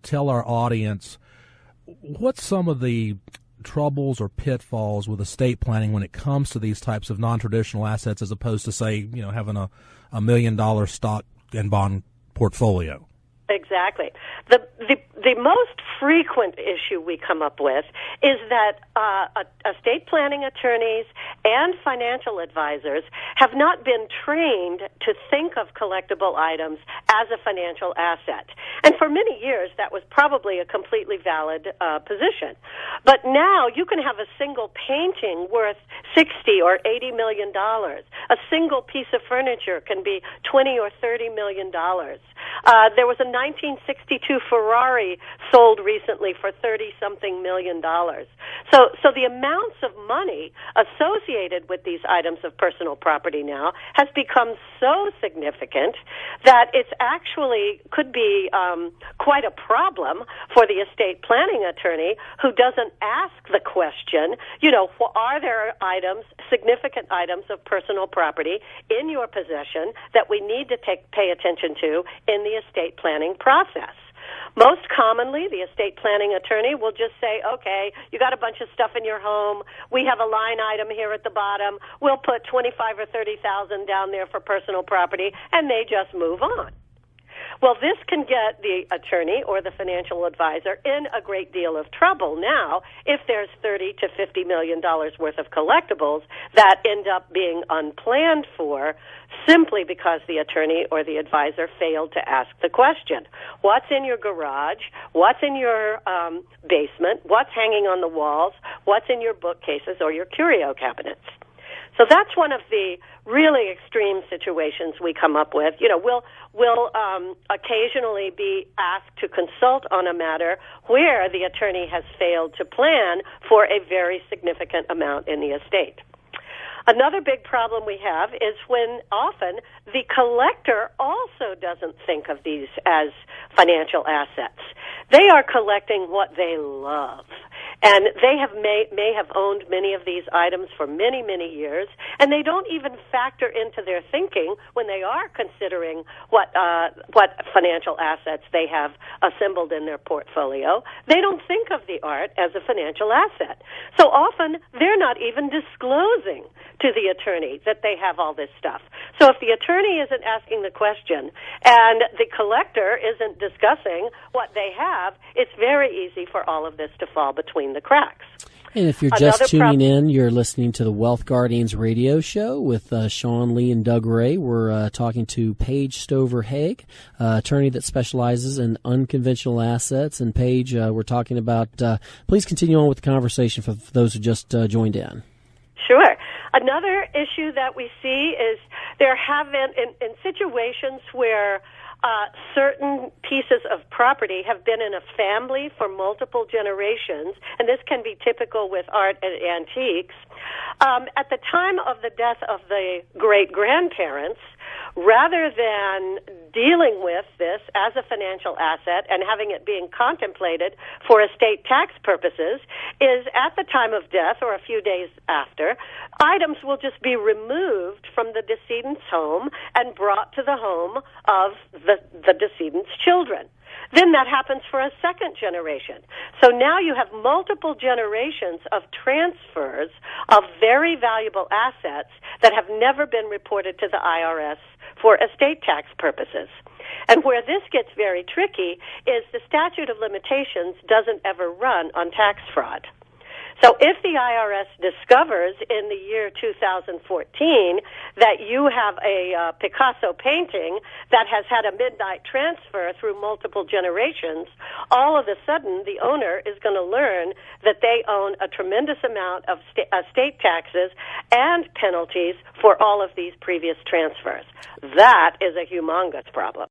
tell our audience what's some of the troubles or pitfalls with estate planning when it comes to these types of non-traditional assets as opposed to, say, having a $1 million stock and bond portfolio? Exactly. The most frequent issue we come up with is that estate planning attorneys and financial advisors have not been trained to think of collectible items as a financial asset. And for many years, that was probably a completely valid position. But now you can have a single painting worth $60 or $80 million. A single piece of furniture can be $20 or $30 million. There was a 1962 Ferrari sold recently for $30-something million. So the amounts of money associated with these items of personal property now has become so significant that it's actually could be quite a problem for the estate planning attorney who doesn't ask the question, are there items, significant items of personal property in your possession that we need to pay attention to in the estate planning process? Most commonly, the estate planning attorney will just say, okay, you got a bunch of stuff in your home. We have a line item here at the bottom. We'll put $25,000 or $30,000 down there for personal property, and they just move on. Well, this can get the attorney or the financial advisor in a great deal of trouble now if there's $30 to $50 million worth of collectibles that end up being unplanned for simply because the attorney or the advisor failed to ask the question. What's in your garage? What's in your basement? What's hanging on the walls? What's in your bookcases or your curio cabinets? So that's one of the really extreme situations we come up with. We'll occasionally be asked to consult on a matter where the attorney has failed to plan for a very significant amount in the estate. Another big problem we have is when often the collector also doesn't think of these as financial assets. They are collecting what they love. And they may have owned many of these items for many, many years, and they don't even factor into their thinking when they are considering what financial assets they have assembled in their portfolio. They don't think of the art as a financial asset. So often they're not even disclosing to the attorney that they have all this stuff. So if the attorney isn't asking the question and the collector isn't discussing what they have, it's very easy for all of this to fall between the cracks. And if you're just tuning in, you're listening to the Wealth Guardians radio show with Shawn, Lee, and Doug Ray. We're talking to Paige Stover-Hague, attorney that specializes in unconventional assets. And Paige, we're talking about, please continue on with the conversation for those who just joined in. Sure. Another issue that we see is there have been, in situations where certain pieces of property have been in a family for multiple generations, and this can be typical with art and antiques. At the time of the death of the great-grandparents, rather than dealing with this as a financial asset and having it being contemplated for estate tax purposes, is at the time of death or a few days after, items will just be removed from the decedent's home and brought to the home of the decedent's children. Then that happens for a second generation. So now you have multiple generations of transfers of very valuable assets that have never been reported to the IRS for estate tax purposes. And where this gets very tricky is the statute of limitations doesn't ever run on tax fraud. So if the IRS discovers in the year 2014 that you have a Picasso painting that has had a midnight transfer through multiple generations, all of a sudden the owner is going to learn that they own a tremendous amount of estate taxes and penalties for all of these previous transfers. That is a humongous problem.